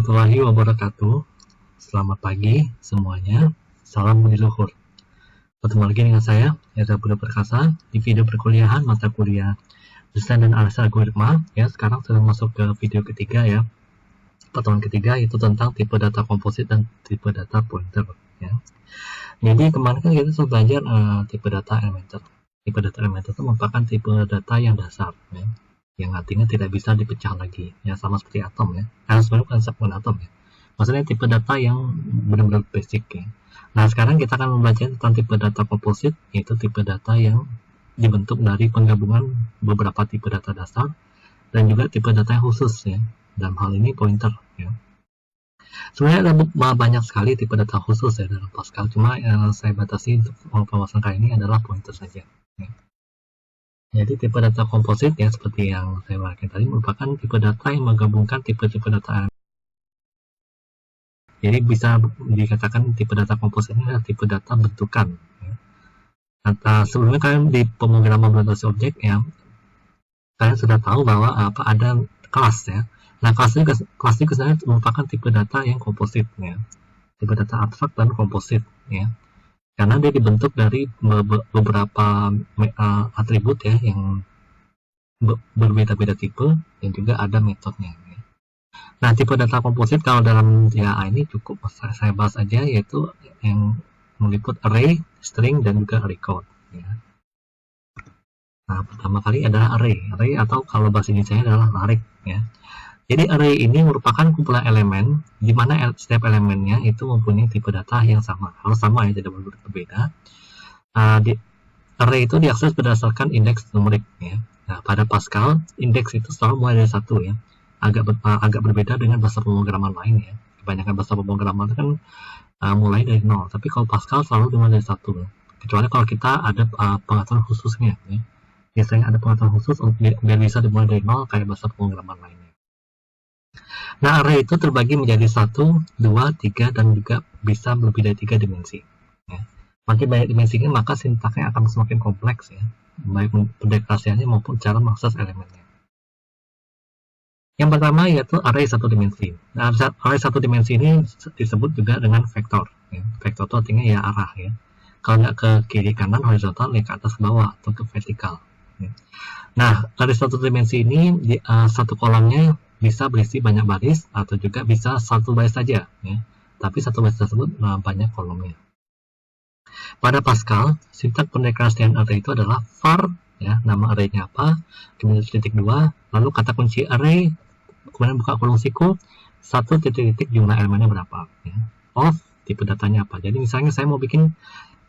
warahmatullahi wabarakatuh. Selamat pagi semuanya. Salam budi luhur. Bertemu lagi dengan saya, Yasa Budha Perkasa, di video perkuliahan mata kuliah Desain dan Analisa Algoritma. Ya, sekarang sudah masuk ke video ketiga ya. Pertemuan ketiga yaitu tentang tipe data komposit dan tipe data pointer. Ya. Jadi kemarin kan kita sudah belajar tipe data elementer. Tipe data elementer itu merupakan tipe data yang dasar, ya, yang artinya tidak bisa dipecah lagi, ya, sama seperti atom ya. Sebenarnya bukan bukan atom ya. Maksudnya tipe data yang benar-benar basic ya. Nah, sekarang kita akan membelajar tentang tipe data komposit, yaitu tipe data yang dibentuk dari penggabungan beberapa tipe data dasar dan juga tipe data yang khusus ya. Dalam hal ini pointer ya. Sebenarnya ada banyak sekali tipe data khusus ya dalam Pascal, cuma saya batasi untuk pembahasan kali ini adalah pointer saja. Ya. Jadi tipe data komposit ya seperti yang saya bahas tadi merupakan tipe data yang menggabungkan tipe-tipe data. Jadi bisa dikatakan tipe data komposit ini adalah tipe data bentukan. Ya. Sebelumnya kalian di pemrograman berorientasi objek ya, kalian sudah tahu bahwa ada kelas ya. Nah, kelas ini sebenarnya merupakan tipe data yang komposit ya. Tipe data abstrak dan komposit ya. Karena dia dibentuk dari beberapa atribut ya yang berbeda-beda tipe dan juga ada metodenya. Ya. Nah, tipe data komposit kalau dalam TAA ini cukup saya bahas aja, yaitu yang meliput array, string, dan juga record. Ya. Nah, pertama kali adalah array atau kalau bahasa Indonesia adalah larik. Ya. Jadi array ini merupakan kumpulan elemen di mana setiap elemennya itu mempunyai tipe data yang sama. Harus sama ya, tidak berbeda. Array itu diakses berdasarkan indeks numerik ya. Nah, pada Pascal indeks itu selalu mulai dari 1 ya. Agak berbeda dengan bahasa pemrograman lain ya. Kebanyakan bahasa pemrograman kan mulai dari 0, tapi kalau Pascal selalu dimulai dari 1 ya. Kecuali kalau kita ada pengaturan khususnya ya. Biasanya ada pengaturan khusus untuk biar bisa dimulai dari 0 kayak bahasa pemrograman lainnya. Nah, array itu terbagi menjadi 1, 2, 3, dan juga bisa lebih dari 3 dimensi. Ya. Makin banyak dimensinya, maka sintaksnya akan semakin kompleks ya, baik pendeklarasiannya maupun cara mengakses elemennya. Yang pertama yaitu array 1 dimensi. Nah, array 1 dimensi ini disebut juga dengan vektor. Ya. Vektor itu artinya ya arah ya. Kalau nggak ke kiri kanan horizontal, ya ke atas ke bawah atau ke vertikal. Ya. Nah, array 1 dimensi ini satu kolomnya bisa berisi banyak baris atau juga bisa satu baris saja ya. Tapi satu baris tersebut banyak kolomnya. Pada Pascal, sintaks pendeklarasian array itu adalah var ya, nama arraynya apa, kemudian titik 2, lalu kata kunci array, kemudian buka kolom siku, 1 titik jumlah elemennya berapa ya. Of tipe datanya apa. Jadi misalnya saya mau bikin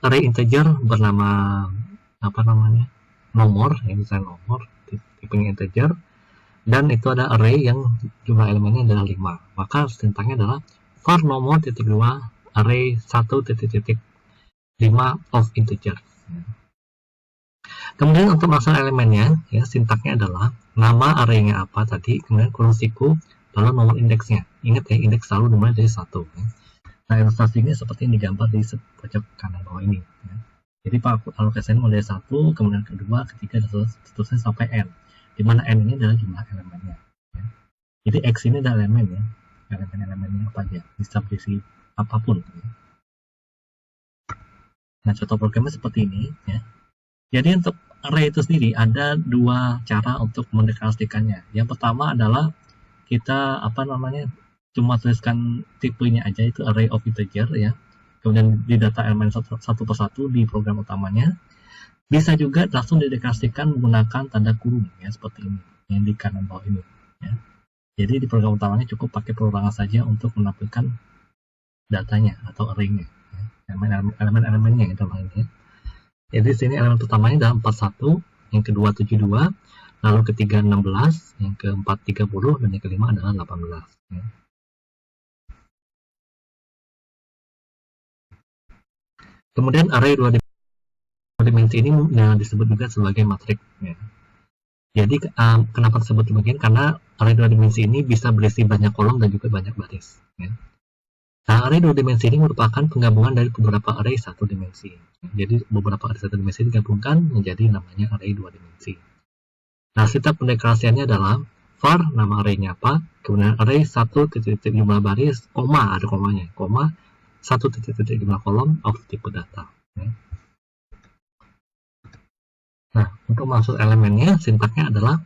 array integer bernama nomor ya, misalnya nomor tipenya integer, dan itu ada array yang jumlah elemennya adalah 5, maka sintaksnya adalah var nomor titik 2 array 1 of integer. Kemudian untuk masalah elemennya ya, sintaksnya adalah nama arraynya apa tadi, kemudian kolom siku, lalu nomor indeksnya. Ingat ya, indeks selalu dimulai dari 1 ya. Nah, ilustrasinya seperti yang digambar di pojok kanan bawah ini ya. Jadi alokasinya mulai dari 1, kemudian kedua, ketiga, dan seterusnya sampai n, di mana n ini adalah jumlah elemennya ya. Jadi x ini adalah elemen ya, elemen-elemennya apa aja, bisa berisi apapun ya. Nah, contoh programnya seperti ini ya. Jadi untuk array itu sendiri ada dua cara untuk mendeklarasikannya. Yang pertama adalah kita cuma tuliskan tipenya aja, itu array of integer ya, kemudian di data elemen satu persatu di program utamanya. Bisa juga langsung dideklarasikan menggunakan tanda kurung ya, seperti ini yang di kanan bawah ini ya. Jadi di program utamanya cukup pakai perorangan saja untuk menampilkan datanya atau array-nya ya. Elemen-elemennya itu lainnya. Jadi di sini elemen pertamanya adalah 41, yang kedua 72, lalu ketiga 16, yang keempat 30, dan yang kelima adalah 18 ya. Kemudian array 2 dimensi ini disebut juga sebagai matriks ya. Jadi kenapa disebut demikian? Karena array 2 dimensi ini bisa berisi banyak kolom dan juga banyak baris ya. Nah, array 2 dimensi ini merupakan penggabungan dari beberapa array 1 dimensi. Jadi beberapa array 1 dimensi digabungkan menjadi namanya array 2 dimensi. Nah, sintaks pendeklarasiannya adalah var nama array-nya apa, kemudian array 1 jumlah baris, koma ada komanya, koma 1 jumlah kolom of tipe data. Nah, untuk masuk elemennya, sintaknya adalah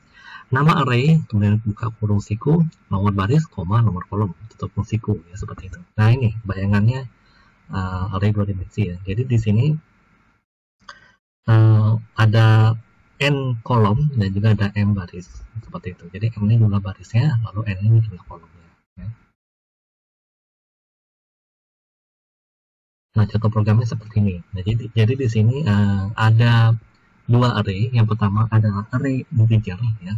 nama array, kemudian buka kurung siku, nomor baris, koma, nomor kolom, tutup kurung siku, ya seperti itu. Nah ini bayangannya array 2 dimensi ya. Jadi di sini ada n kolom dan juga ada m baris, seperti itu. Jadi m ini jumlah barisnya, lalu n ini jumlah kolomnya. Ya. Nah, contoh programnya seperti ini. Nah, jadi di sini ada dua array. Yang pertama adalah array integer ya.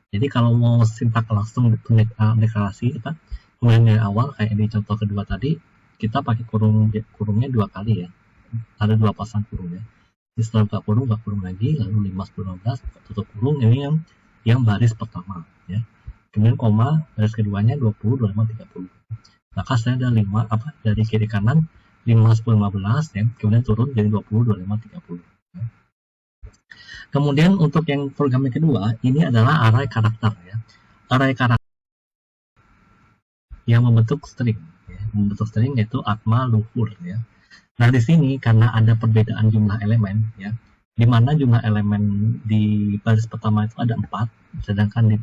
Jadi kalau mau sintak langsung deklarasi kita kemudian dari awal kayak di contoh kedua tadi kita pakai kurungnya 2 kali ya. Ada 2 pasang kurung ya. Jadi setelah buka kurung lagi, lalu 5, 10, 15 tutup kurung, ini yang baris pertama ya. Kemudian koma baris keduanya 20, 25, 30. Maka saya ada 5 dari kiri kanan 5, 10, 15 ya. Kemudian turun jadi 20, 25, 30. Ya. Kemudian untuk yang program yang kedua, ini adalah array karakter ya. Array karakter yang membentuk string ya. Membentuk string yaitu atma luhur ya. Nah, di sini karena ada perbedaan jumlah elemen ya. Di mana jumlah elemen di baris pertama itu ada 4, sedangkan di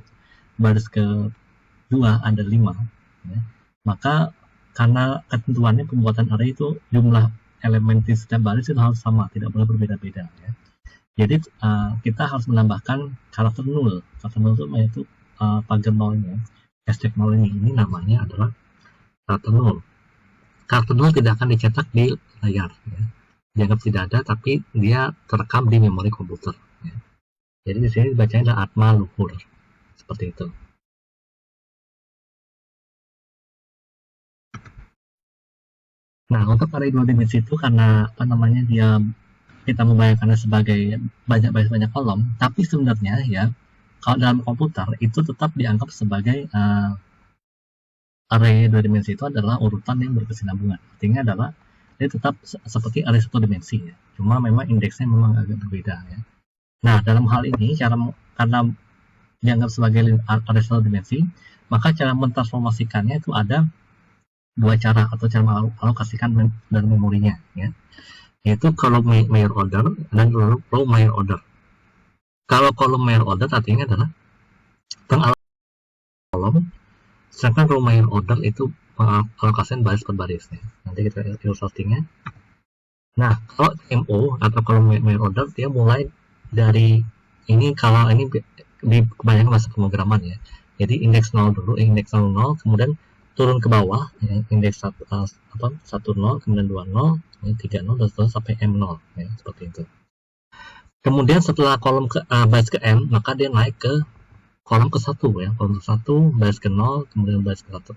baris kedua ada 5 ya. Maka karena ketentuannya pembuatan array itu jumlah elemen di setiap baris itu harus sama, tidak boleh berbeda-beda ya. Jadi kita harus menambahkan karakter null. Karakter null itu pagar nolnya. Hashtag nol ini namanya adalah karakter null. Karakter null tidak akan dicetak di layar. Ya. Dianggap tidak ada, tapi dia terekam di memori komputer. Ya. Jadi di sini dibacanya adalah atma luhur. Seperti itu. Nah, untuk array 2 dimensi itu karena dia kita membayangkannya sebagai banyak kolom, tapi sebenarnya ya kalau dalam komputer itu tetap dianggap sebagai array 2 dimensi itu adalah urutan yang berkesinambungan. Artinya adalah dia tetap seperti array 1 dimensi ya. Cuma memang indeksnya memang agak berbeda ya. Nah, dalam hal ini karena dianggap sebagai array 1 dimensi, maka cara mentransformasikannya itu ada 2 cara atau cara mengalokasikan dalam memorinya ya. Yaitu kolom major order dan row major order. Kalau kolom major order artinya adalah kolom, sedangkan row major order itu pengalokasian baris per baris. Ya. Nanti kita ilustrasinya. Nah, kalau MO atau kolom major order dia mulai dari ini, kalau ini di kebanyakan bahasa pemrograman ya. Jadi indeks 0 dulu, indeks 0, kemudian turun ke bawah ya, indeks 1 0, kemudian 2 0, 3 0 dan seterusnya sampai M0 ya, seperti itu. Kemudian setelah kolom baris ke M, maka dia naik ke kolom ke 1 ya, kolom ke 1, baris ke 0, kemudian baris ke 1,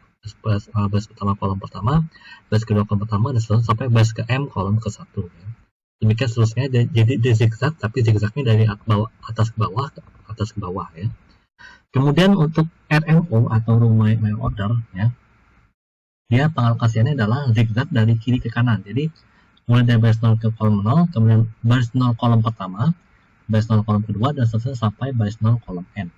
baris pertama kolom pertama, baris kedua kolom pertama dan seterusnya sampai baris ke M kolom ke 1 ya. Demikian seterusnya, jadi dia zigzag, tapi zigzagnya dari atas ke bawah ya. Kemudian untuk RMO atau row major order ya, dia pengalokasiannya adalah zigzag dari kiri ke kanan. Jadi mulai dari baris 0 ke kolom 0, kemudian baris 0 kolom pertama, baris 0 kolom kedua, dan seterusnya sampai baris 0 kolom N.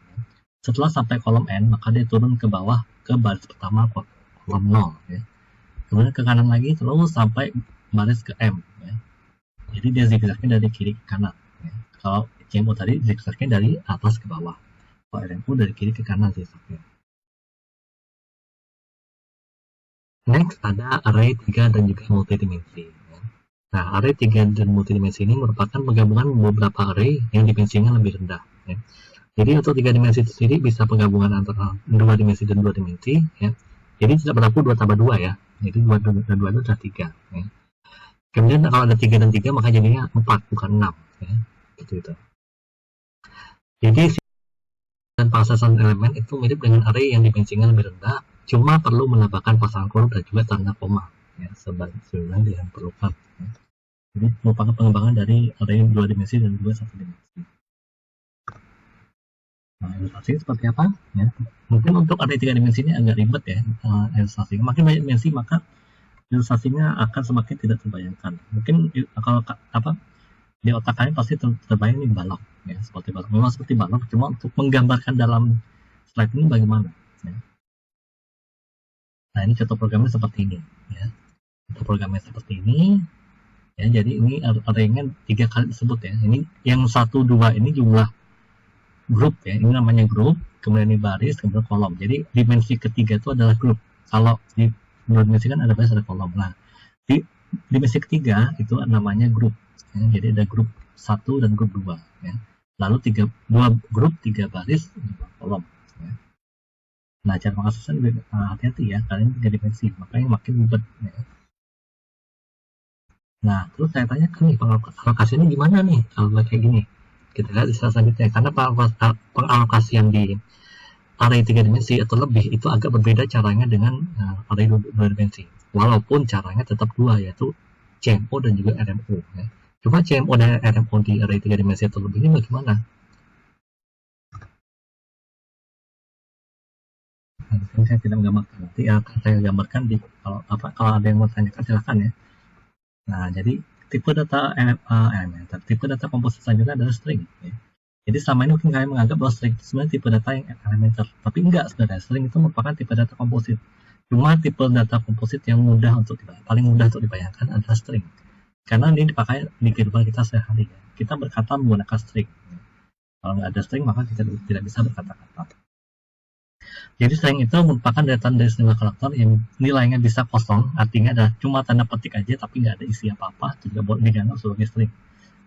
Setelah sampai kolom N, maka dia turun ke bawah ke baris pertama kolom 0 ya. Kemudian ke kanan lagi terus sampai baris ke M ya. Jadi dia zigzagnya dari kiri ke kanan ya. Kalau CMO tadi zigzagnya dari atas ke bawah. Kalau RMO dari kiri ke kanan zigzagnya. Next ada array 3 dan juga multidimensi. Nah, array 3 dan multidimensi ini merupakan penggabungan beberapa array yang dimensinya lebih rendah. Ya. Jadi untuk 3 dimensi itu sendiri bisa penggabungan antara 2 dimensi dan 2 dimensi. Ya. Jadi tidak berlaku 2 tambah 2 ya. Jadi 2 dan 2 itu adalah 3. Ya. Kemudian kalau ada 3 dan 3 maka jadinya 4 bukan 6. Ya. Gitu. Jadi dan pengaksesan elemen itu mirip dengan array yang dimensinya lebih rendah, cuma perlu menambahkan pasangan kurung dan juga tanda koma ya, sebenarnya yang perlukan ya. Jadi merupakan pengembangan dari array 2 dimensi dan juga 1 dimensi. Nah, ilustrasi seperti apa ya? Mungkin untuk array 3 dimensi ini agak ribet ya ilustrasinya. Makin banyak dimensi maka ilustrasinya akan semakin tidak terbayangkan. Mungkin kalau di otak kalian pasti terbayang nih balok ya, seperti balok. Memang seperti balok, cuma untuk menggambarkan dalam slide ini bagaimana? Ya. Nah, ini contoh programnya seperti ini. Ya. Contoh programnya seperti ini. Ya, jadi ini arraynya 3 kali disebut ya. Ini yang 1, 2 ini jumlah grup ya. Ini namanya grup, kemudian ini baris, kemudian kolom. Jadi dimensi ketiga itu adalah grup. Kalau di dua dimensi kan ada baris, ada kolom. Nah, di dimensi ketiga itu namanya grup. Ya, jadi ada grup 1 dan grup 2 ya. Lalu 2 grup, 3 baris, 2 kolom ya. Nah, cara pengasusan hati-hati ya, kalian 3 dimensi, makanya makin ribet ya. Nah, terus saya tanyakan nih, pengalokasiannya gimana nih kalau kayak gini? Kita lihat di slide selanjutnya, karena pengalokasian di array 3 dimensi atau lebih itu agak berbeda caranya dengan array 2 dimensi. Walaupun caranya tetap 2, yaitu CMO dan juga RMO. Ya. Cuma CMO dan RMO di array 3 dimensi atau lebih ini bagaimana? Nah, saya tidak menggambarkan. Nanti akan saya gambarkan di kalau ada yang mau tanyakan silahkan ya. Nah, jadi tipe data elementer, tipe data komposit selanjutnya adalah string. Ya. Jadi selama ini mungkin kalian menganggap bahwa string itu sebenarnya tipe data yang elementer, tapi enggak sebenarnya. String itu merupakan tipe data komposit. Cuma tipe data komposit yang paling mudah untuk dibayangkan adalah string. Karena ini dipakai di kehidupan kita sehari-hari. Kita berkata menggunakan string. Kalau nggak ada string, maka kita tidak bisa berkata-kata. Jadi string itu merupakan data dari sejumlah karakter yang nilainya bisa kosong, artinya adalah cuma tanda petik aja tapi nggak ada isi apa-apa, juga boleh dianggap sebagai string.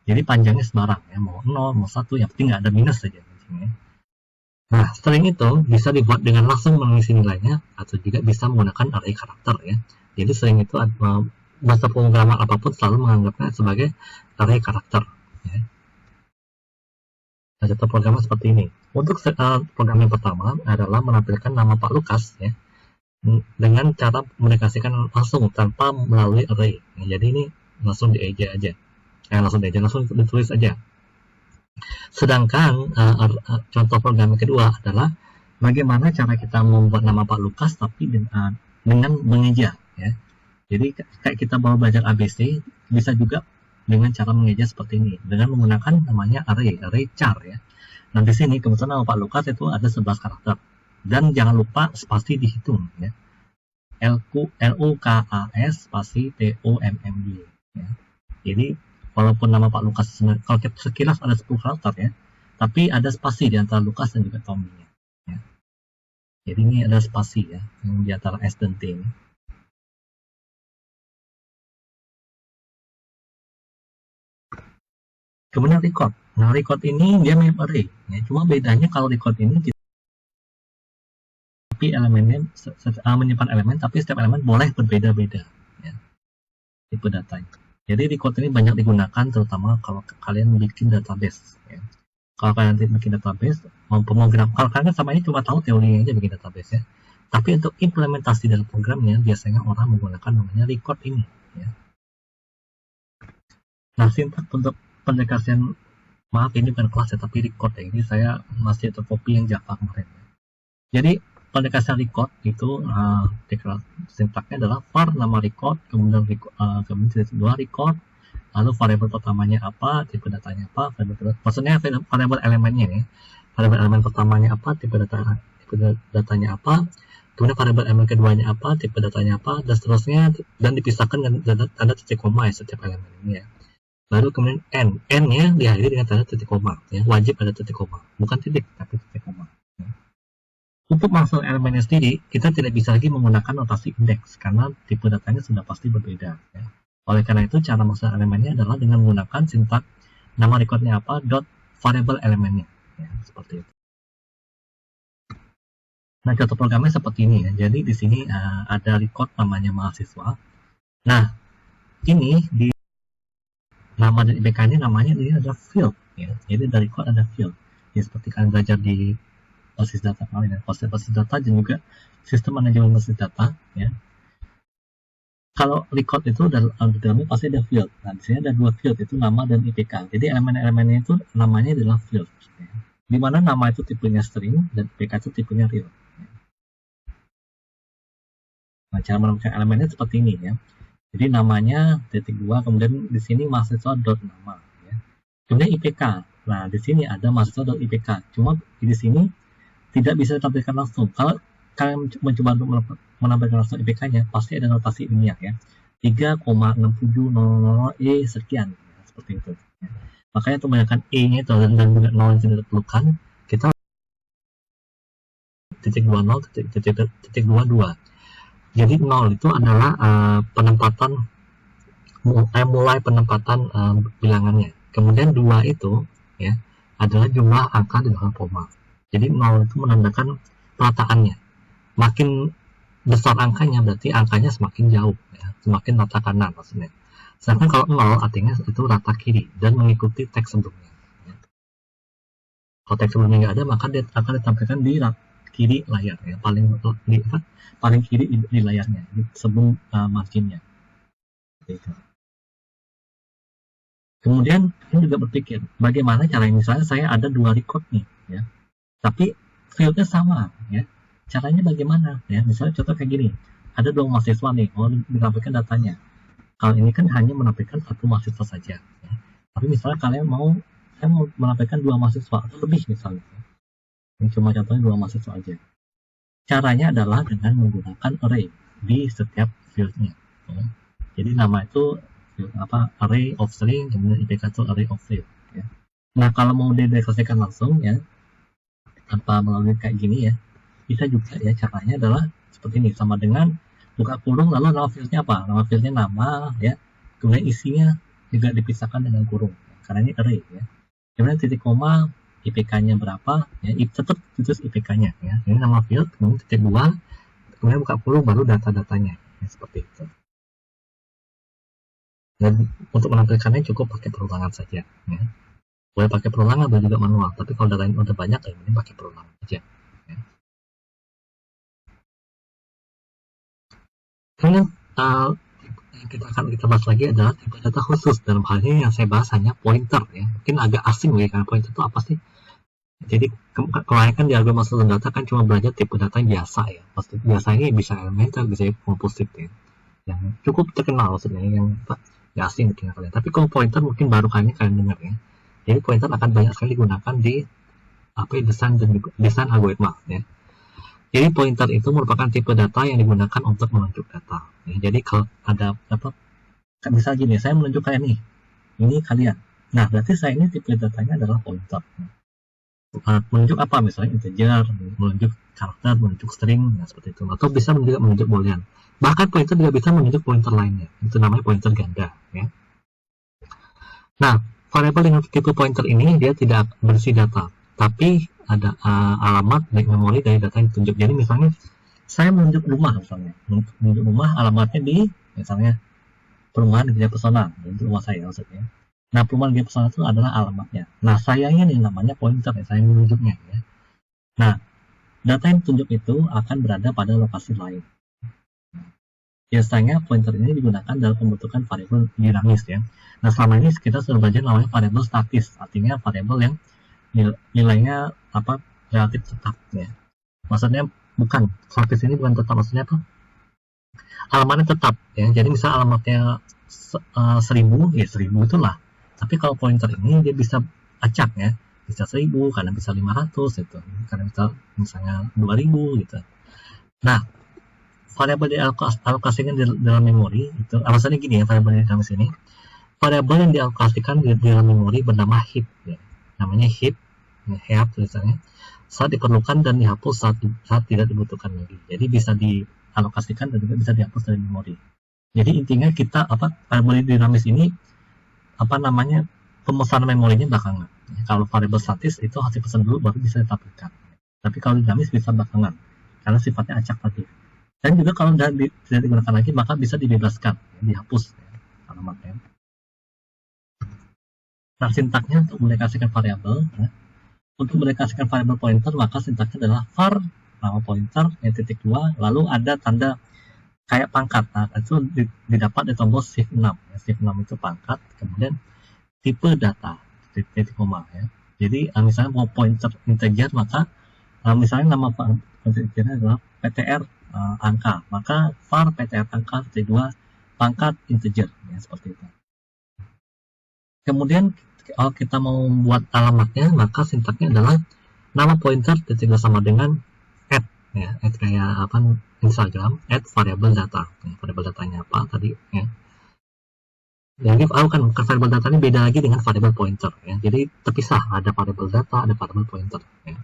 Jadi panjangnya sembarang ya, mau 0, mau 1, yang penting nggak ada minus saja. Nah, string itu bisa dibuat dengan langsung mengisi nilainya atau juga bisa menggunakan array karakter ya. Jadi string itu bahasa pemrograman apapun selalu menganggapnya sebagai array karakter. Ya. Nah, contoh programnya seperti ini. Untuk program yang pertama adalah menampilkan nama Pak Lukas ya, dengan cara mendeklarasikan langsung tanpa melalui array. Ya, jadi ini langsung dieja aja. Langsung ditulis aja. Sedangkan contoh program yang kedua adalah bagaimana cara kita membuat nama Pak Lukas tapi dengan mengeja ya. Jadi kayak kita mau belajar ABC bisa juga dengan cara mengeja seperti ini dengan menggunakan namanya array char ya. Nah di sini kebetulan nama Pak Lukas itu ada 11 karakter dan jangan lupa spasi dihitung ya. LUKAS spasi TOMMY ya. Jadi walaupun nama Pak Lukas kalau kita sekilas ada 10 karakter ya, tapi ada spasi di antara Lukas dan juga Tommy ya. Jadi ini ada spasi ya yang di antara S dan T ini. Kemudian record. Nah, record ini dia mirip array. Ya. Cuma bedanya kalau record ini tapi elemennya menyimpan elemen, tapi setiap elemen boleh berbeda-beda. Ya. Tipe datanya. Jadi record ini banyak digunakan terutama kalau kalian bikin database. Ya. Kalau kalian bikin database, kalau kalian sama ini cuma tahu teorinya aja bikin database ya. Tapi untuk implementasi dalam programnya biasanya orang menggunakan namanya record ini. Ya. Nah, sintak untuk pendeklarasian, maaf ini bukan kelas ya, tapi record ya. Ini saya masih tercopy yang Java kemarin. Jadi pendeklarasian record itu sintaknya adalah var nama record, kemudian dua record, lalu variabel pertamanya apa, tipe datanya apa, maksudnya variabel elemennya ya. Variabel elemen pertamanya apa, tipe datanya apa, kemudian variabel elemen keduanya apa, tipe datanya apa, dan seterusnya, dan dipisahkan dengan tanda titik koma ya setiap elemen ini ya. Lalu kemudian n-nya diakhiri dengan tanda titik koma ya, wajib ada titik koma, bukan titik tapi titik koma ya. Untuk masuk elemennya sendiri kita tidak bisa lagi menggunakan notasi indeks karena tipe datanya sudah pasti berbeda ya. Oleh karena itu cara masuk elemennya adalah dengan menggunakan sintak nama recordnya apa dot variable elemennya ya, seperti itu. Nah contoh programnya seperti ini ya, jadi di sini ada record namanya mahasiswa. Nah ini di nama dan IPK-nya namanya ini adalah field ya. Jadi dari record ada field ya, seperti kalian belajar di basis data kalian ya, basis data dan juga sistem manajemen basis data ya. Kalau record itu dalamnya pasti ada field. Nah di sini ada dua field, itu nama dan IPK. Jadi elemen-elemennya itu namanya adalah field ya. Dimana nama itu tipenya string dan IPK itu tipenya real ya. Nah cara menemukan elemennya seperti ini ya. Jadi namanya titik 2, kemudian di sini mahasiswa dot nama ya. Kemudian IPK. Nah, di sini ada mahasiswa dot IPK. Cuma di sini tidak bisa ditampilkan langsung. Kalau kalian mencoba untuk menampilkan langsung IPK-nya, pasti ada notasi ilmiah ya, 3,6700 sekian, seperti itu. Makanya untuk menggunakan E-nya itu dan juga 0 yang tidak diperlukan, kita titik 20 titik 22. Jadi 0 itu adalah penempatan mulai penempatan bilangannya. Kemudian 2 itu ya adalah jumlah angka di dalam koma. Jadi 0 itu menandakan peletakannya. Makin besar angkanya berarti angkanya semakin jauh ya, semakin rata kanan maksudnya. Sedangkan kalau 0 artinya itu rata kiri dan mengikuti teks sebelumnya. Ya. Kalau teks sebelumnya nggak ada, maka dia akan ditampilkan di kiri layar ya, paling kiri di layarnya sebelum marginnya. Gitu. Kemudian ini juga berpikir bagaimana caranya, misalnya saya ada 2 record nih ya, tapi fieldnya sama ya, caranya bagaimana ya. Misalnya contoh kayak gini, ada 2 mahasiswa nih mau ditampilkan datanya. Kalau ini kan hanya menampilkan 1 mahasiswa saja ya. Tapi misalnya kalian mau menampilkan 2 mahasiswa atau lebih misalnya ya. Ini cuma contohnya 2 mahasiswa aja. Caranya adalah dengan menggunakan array di setiap fieldnya ya. Jadi nama itu array of string, kemudian IPK itu array of field ya. Nah kalau mau dideklarasikan langsung ya tanpa melalui kayak gini ya, bisa juga ya. Caranya adalah seperti ini, sama dengan buka kurung lalu nama fieldnya apa, nama fieldnya nama ya, kemudian isinya juga dipisahkan dengan kurung karena ini array ya. Kemudian titik koma, IPK-nya berapa ya, tetap terus IPK-nya ya. Ini nama field, kemudian titik 2, kemudian buka kurung baru data-datanya ya, seperti itu. Dan untuk menampilkannya cukup pakai perulangan saja ya. Boleh pakai perulangan, boleh juga manual, tapi kalau datanya udah banyak ya ini pakai perulangan aja ya. Kemudian kita bahas lagi adalah tipe data khusus. Dalam hal ini yang saya bahas hanya pointer ya. Mungkin agak asing ya, karena pointer itu apa sih? Jadi kebanyakan di algoritma struktur data kan cuma belajar tipe data yang biasa ya. Maksudnya biasa ini bisa elementer, bisa komposit ya, yang cukup terkenal maksudnya, yang ya asing mungkin kalian. Tapi kalau pointer mungkin baru kali kalian dengar ya. Jadi pointer akan banyak sekali digunakan di desain algoritma ya. Jadi pointer itu merupakan tipe data yang digunakan untuk menunjuk data ya. Jadi kalau ada bisa gini, saya menunjuk kayak nih, ini kalian. Nah berarti saya ini tipe datanya adalah pointer. Menunjuk apa, misalnya integer, menunjuk karakter, menunjuk string ya, seperti itu. Atau bisa juga menunjuk boolean. Bahkan pointer juga bisa menunjuk pointer lainnya, itu namanya pointer ganda ya. Nah variabel dengan tipe pointer ini dia tidak berisi data, tapi ada alamat baik memori dari data yang ditunjuk. Jadi misalnya saya menunjuk rumah, misalnya menunjuk rumah, alamatnya di misalnya perumahan Gria Pesona, itu rumah saya maksudnya. Nah perumahan Gria Pesona itu adalah alamatnya. Nah sayanya nih namanya pointer ya, saya menunjuknya ya. Nah data yang ditunjuk itu akan berada pada lokasi lain. Biasanya pointer ini digunakan dalam pembentukan variabel dinamis ya. Nah selama ini kita sudah belajar namanya variabel statis, artinya variabel yang nilainya relatif tetap ya. Maksudnya bukan, statis ini bukan tetap, maksudnya apa? Alamatnya tetap ya. Jadi misal alamatnya 1000 ya 1000 itulah. Tapi kalau pointer ini dia bisa acak ya, bisa 1000, kadang bisa 500 itu, kadang bisa misalnya 2000 gitu. Nah variabel dialokasikan di dalam memori itu alasannya gini ya, variabel dinamis ini, variabel yang dialokasikan di dalam memori bernama heap ya. Namanya heap ya, tulisannya, saat diperlukan dan dihapus saat tidak dibutuhkan lagi. Jadi bisa dialokasikan dan juga bisa dihapus dari memori. Jadi intinya kita variabel dinamis ini pemesanan memorinya belakangan. Kalau variabel statis itu harus dipesan dulu baru bisa ditampilkan. Tapi kalau dinamis bisa belakangan karena sifatnya acak tadi. Dan juga kalau tidak digunakan lagi maka bisa dibebaskan, dihapus ya, alamatnya. Nah sintaknya untuk mendeklarasikan variabel ya. Untuk mendeklarasikan variabel pointer maka sintaknya adalah var nama pointer yang titik 2 lalu ada tanda kayak pangkat. Nah itu didapat di tombol shift 6 ya. Shift 6 itu pangkat, kemudian tipe data titik koma ya. Jadi misalnya mau pointer integer maka misalnya nama pointernya adalah ptr angka, maka var ptr angka titik 2 pangkat integer ya, seperti itu. Kemudian kalau kita mau buat alamatnya maka sintaknya adalah nama pointer juga sama dengan add, ya, add kayak apa Instagram, add variable data. Variable datanya apa tadi, ya. Jadi kan variable data ini beda lagi dengan variable pointer, ya. Jadi terpisah, ada variable data, ada variable pointer, ya.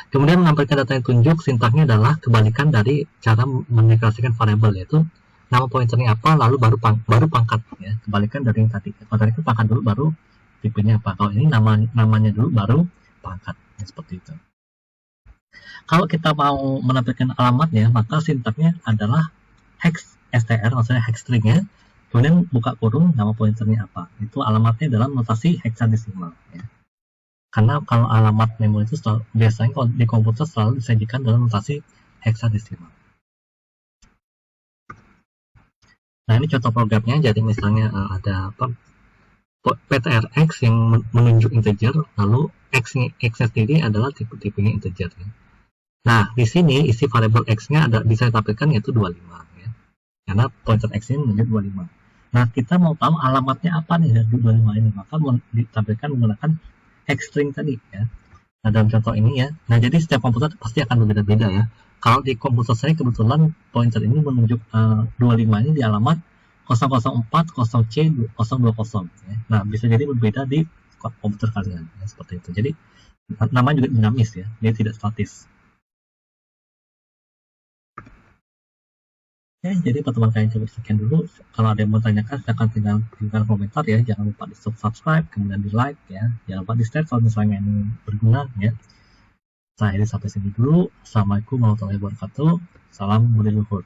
Kemudian menampilkan data yang tunjuk, sintaknya adalah kebalikan dari cara mendeklarasikan variabel, yaitu nama pointernya apa, lalu baru pangkat, ya. Kebalikan dari yang tadi. Kalau tadi itu pangkat dulu, baru tipenya apa. Kalau ini namanya dulu, baru pangkat, ya, seperti itu. Kalau kita mau menampilkan alamatnya, maka sintaknya adalah hex str, maksudnya hex stringnya, kemudian buka kurung nama pointernya apa. Itu alamatnya dalam notasi hexadesimal, ya. Karena kalau alamat memori itu biasanya kalau di komputer selalu disajikan dalam notasi hexadesimal. Nah, ini contoh programnya. Jadi misalnya ada apa, ptrx yang menunjuk integer, lalu x-nya sendiri adalah tipe-tipenya integer, ya. Nah, di sini isi variabel x-nya bisa ditampilkan yaitu 25, ya. Karena pointer x ini menunjuk 25. Nah, kita mau tahu alamatnya apa nih dari 25 ini, maka ditampilkan menggunakan hex string tadi, ya. Nah, dalam contoh ini, ya. Nah, jadi setiap komputer pasti akan berbeda-beda, ya. Kalau di komputer saya kebetulan pointer ini menunjuk 25 ini di alamat 004 0C 020, ya. Nah, bisa jadi berbeda di komputer kalian, ya, seperti itu. Jadi namanya juga dinamis, ya. Dia tidak statis. Ya, jadi pertemuan kalian coba sekian dulu. Kalau ada yang mau tanyakan, silahkan tinggal komentar, ya. Jangan lupa di subscribe, kemudian di like, ya. Jangan lupa di share kalau misalnya ini berguna, ya. Nah, ini sampai sini dulu. Assalamualaikum warahmatullahi wabarakatuh. Salam budi luhur.